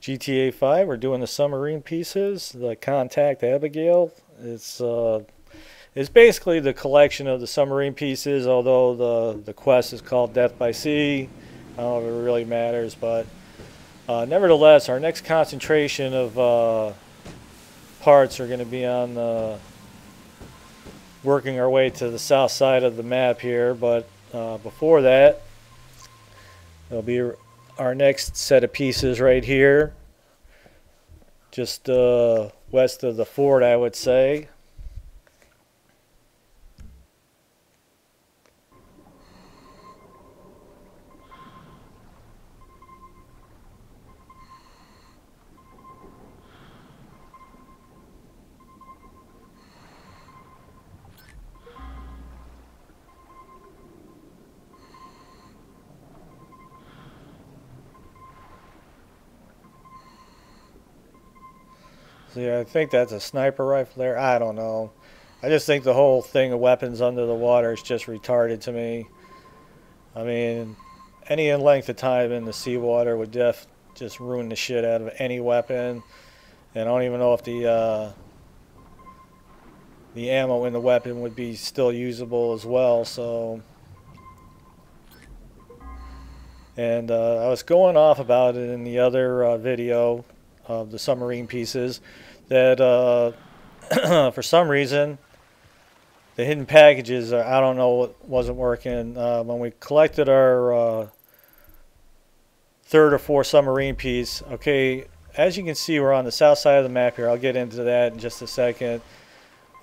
GTA 5. We're doing the submarine pieces, the Contact Abigail. It's basically the collection of the submarine pieces, although the quest is called Death by Sea. I don't know if it really matters, but nevertheless, our next concentration of parts are going to be on working our way to the south side of the map here. But before that, there'll be our next set of pieces right here, just west of the fort, I would say. So yeah, I think that's a sniper rifle there. I don't know. I just think the whole thing of weapons under the water is just retarded to me. I mean, any length of time in the seawater would just ruin the shit out of any weapon. And I don't even know if the ammo in the weapon would be still usable as well. So, and I was going off about it in the other video of the submarine pieces that for some reason the hidden packages, I don't know what wasn't working. When we collected our third or fourth submarine piece, okay, as you can see, we're on the south side of the map here. I'll get into that in just a second.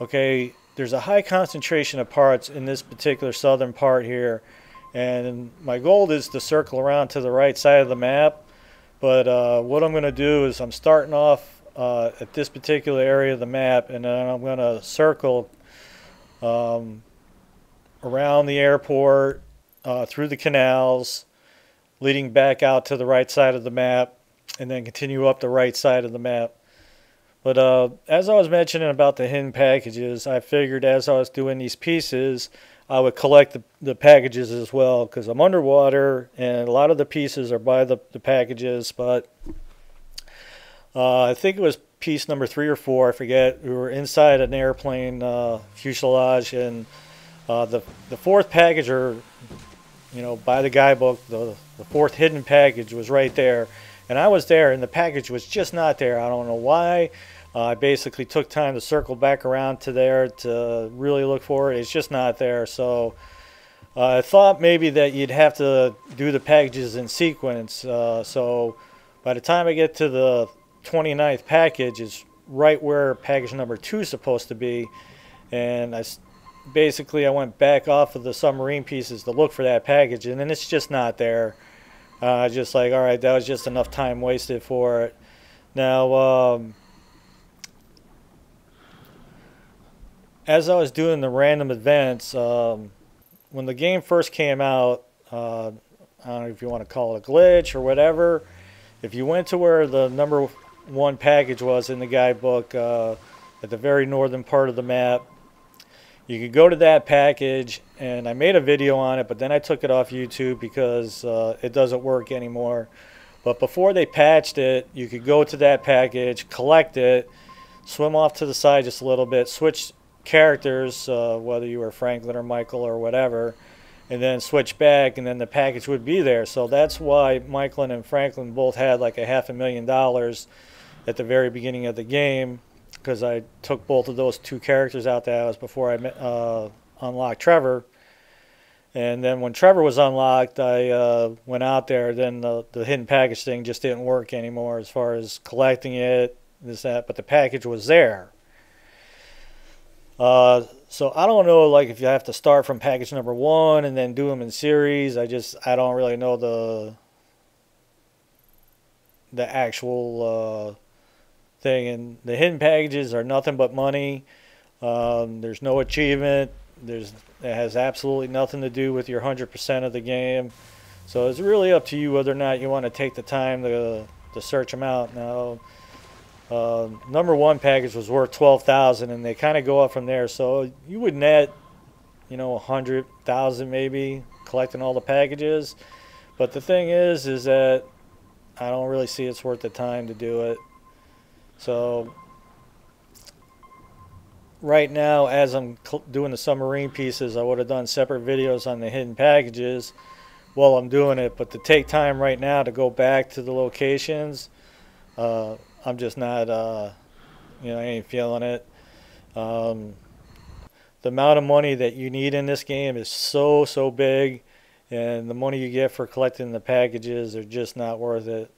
Okay, there's a high concentration of parts in this particular southern part here, and my goal is to circle around to the right side of the map. But what I'm going to do is I'm starting off at this particular area of the map, and then I'm going to circle around the airport, through the canals, leading back out to the right side of the map, and then continue up the right side of the map. But as I was mentioning about the hidden packages, I figured as I was doing these pieces, I would collect the packages as well, because I'm underwater and a lot of the pieces are by the packages. But I think it was piece number 3 or 4, I forget. We were inside an airplane fuselage, and the fourth package, or by the guidebook, the fourth hidden package was right there. And I was there, and the package was just not there. I don't know why. I basically took time to circle back around to there to really look for it. It's just not there. So I thought maybe that you'd have to do the packages in sequence. So by the time I get to the 29th package, it's right where package number 2 is supposed to be. And I went back off of the submarine pieces to look for that package, and then it's just not there. Just like, all right, that was just enough time wasted for it. Now, as I was doing the random events, when the game first came out, I don't know if you want to call it a glitch or whatever, if you went to where the number 1 package was in the guidebook, at the very northern part of the map, you could go to that package, and I made a video on it, but then I took it off YouTube because it doesn't work anymore. But before they patched it, you could go to that package, collect it, swim off to the side just a little bit, switch characters, whether you were Franklin or Michael or whatever, and then switch back, and then the package would be there. So that's why Michael and Franklin both had like $500,000 at the very beginning of the game, because I took both of those 2 characters out that was before I unlocked Trevor. And then when Trevor was unlocked, I went out there. Then the hidden package thing just didn't work anymore as far as collecting it, this, that, but the package was there. So I don't know, like, if you have to start from package number 1 and then do them in series. I don't really know the actual thing. And the hidden packages are nothing but money. There's no achievement. It has absolutely nothing to do with your 100% of the game. So it's really up to you whether or not you want to take the time to search them out. Now, number 1 package was worth $12,000, and they kind of go up from there. So you would net, 100,000 maybe collecting all the packages. But the thing is that I don't really see it's worth the time to do it. So right now, as I'm doing the submarine pieces, I would have done separate videos on the hidden packages while I'm doing it. But to take time right now to go back to the locations, I'm just not, I ain't feeling it. Um, the amount of money that you need in this game is so big, and the money you get for collecting the packages are just not worth it.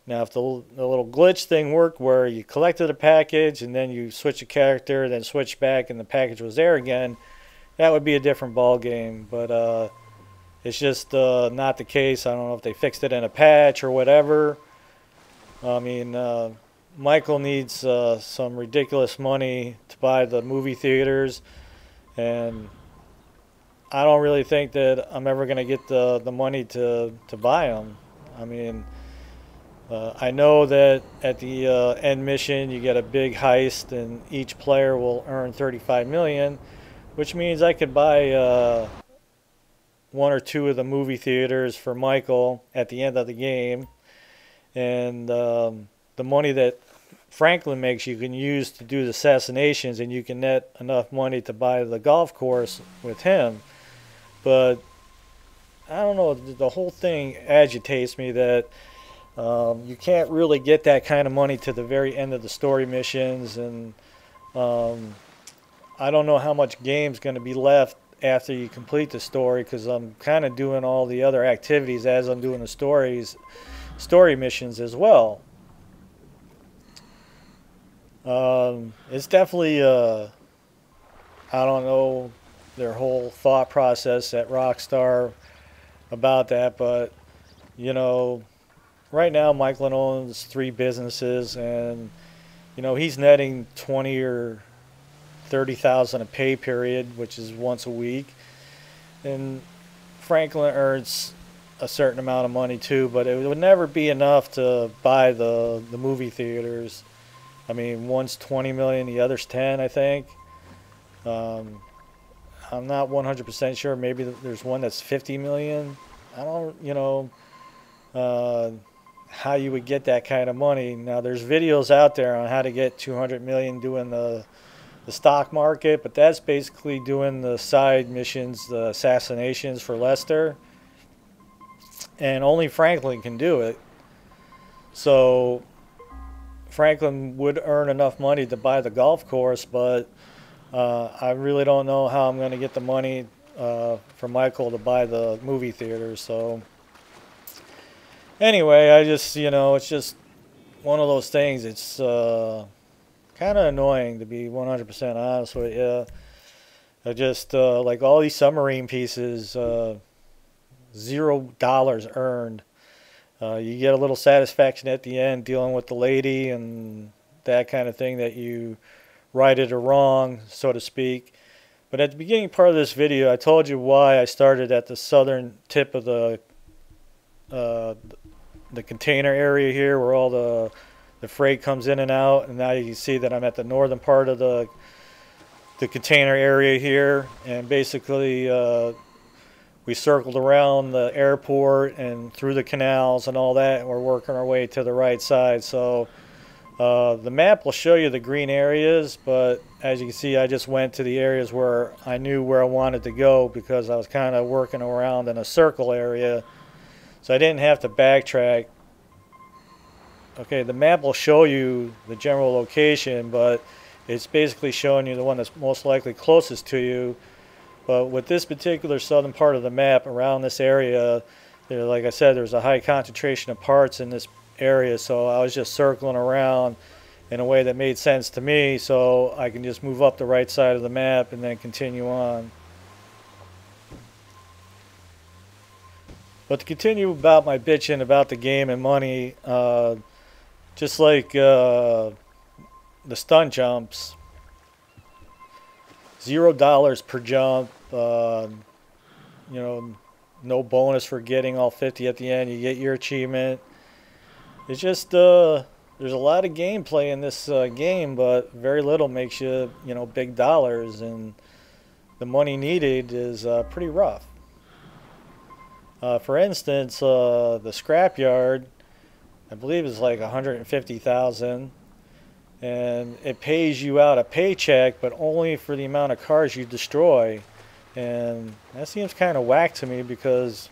Now, if the little glitch thing worked where you collected a package and then you switch a character, then switch back and the package was there again, that would be a different ball game. But it's just not the case. I don't know if they fixed it in a patch or whatever. I mean, Michael needs some ridiculous money to buy the movie theaters, and I don't really think that I'm ever going to get the money to buy them. I mean, I know that at the end mission you get a big heist and each player will earn 35 million, which means I could buy one or two of the movie theaters for Michael at the end of the game, and the money that Franklin makes you can use to do the assassinations, and you can net enough money to buy the golf course with him. But I don't know, the whole thing agitates me that you can't really get that kind of money to the very end of the story missions, and I don't know how much game's going to be left after you complete the story, because I'm kind of doing all the other activities as I'm doing the story missions as well. It's definitely I don't know their whole thought process at Rockstar about that, but right now Michael owns 3 businesses, and he's netting 20 or 30,000 a pay period, which is once a week, and Franklin earns a certain amount of money too, but it would never be enough to buy the movie theaters. I mean, one's 20 million, the other's 10, I think. I'm not 100% sure. Maybe there's one that's 50 million. I don't, how you would get that kind of money. Now, there's videos out there on how to get 200 million doing the stock market, but that's basically doing the side missions, the assassinations for Lester. And only Franklin can do it. So Franklin would earn enough money to buy the golf course, but I really don't know how I'm going to get the money for Michael to buy the movie theater. So anyway, I just, it's just one of those things. It's kind of annoying, to be 100% honest with you. I just, like all these submarine pieces, $0 earned. You get a little satisfaction at the end dealing with the lady and that kind of thing, that you righted a wrong, so to speak. But at the beginning part of this video, I told you why I started at the southern tip of the container area here, where all the freight comes in and out. And now you can see that I'm at the northern part of the container area here, and basically we circled around the airport and through the canals and all that, and we're working our way to the right side. So the map will show you the green areas, but as you can see, I just went to the areas where I knew where I wanted to go, because I was kind of working around in a circle area, so I didn't have to backtrack. Okay, the map will show you the general location, but it's basically showing you the one that's most likely closest to you. But with this particular southern part of the map, around this area, like I said, there's a high concentration of parts in this area, so I was just circling around in a way that made sense to me, so I can just move up the right side of the map and then continue on. But to continue about my bitching about the game and money, just like the stunt jumps, $0 per jump, no bonus for getting all 50 at the end. You get your achievement. It's just there's a lot of gameplay in this game, but very little makes you big dollars, and the money needed is pretty rough. For instance, the scrapyard, I believe it's like 150,000, and it pays you out a paycheck, but only for the amount of cars you destroy. And that seems kind of whack to me because,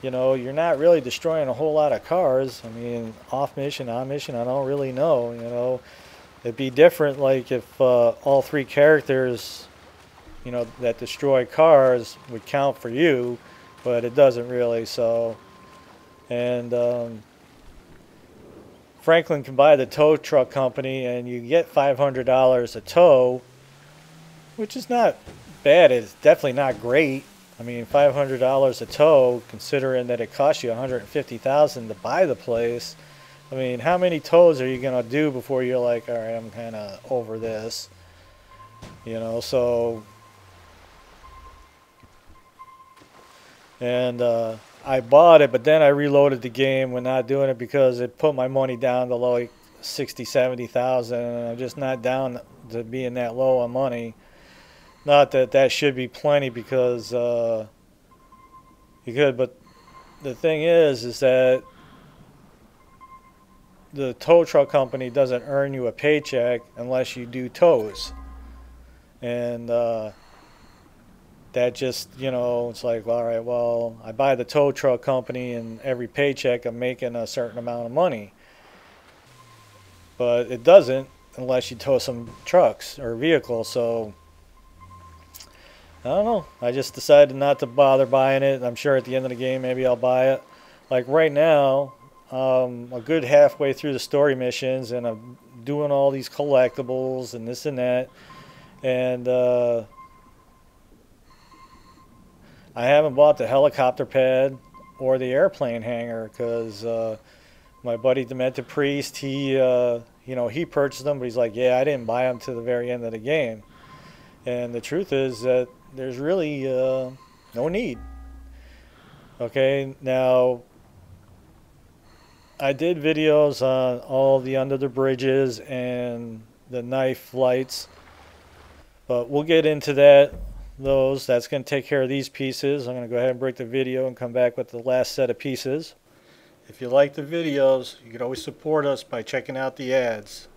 you know, you're not really destroying a whole lot of cars. I mean, off mission, on mission, I don't really know. You know, it'd be different like if all three characters, you know, that destroy cars would count for you, but it doesn't really. So, and Franklin can buy the tow truck company, and you get $500 a tow, which is not bad. It's definitely not great. I mean, $500 a tow, considering that it costs you $150,000 to buy the place. I mean, how many tows are you gonna do before you're like, all right, I'm kind of over this, you know? So, and I bought it, but then I reloaded the game when not doing it because it put my money down to like 60, 70,000, and I'm just not down to being that low on money. Not that that should be plenty because you could, but the thing is that the tow truck company doesn't earn you a paycheck unless you do tows, and that just, you know, it's like, all right, well, I buy the tow truck company and every paycheck I'm making a certain amount of money. But it doesn't unless you tow some trucks or vehicles. So, I don't know. I just decided not to bother buying it. I'm sure at the end of the game maybe I'll buy it. Like right now, a good halfway through the story missions, and I'm doing all these collectibles and this and that. And I haven't bought the helicopter pad or the airplane hangar because my buddy Demented Priest, he you know, he purchased them, but he's like, yeah, I didn't buy them to the very end of the game. And the truth is that there's really no need. Okay, now I did videos on all the under the bridges and the knife flights, but we'll get into that. That's going to take care of these pieces. I'm going to go ahead and break the video and come back with the last set of pieces. If you like the videos, you can always support us by checking out the ads.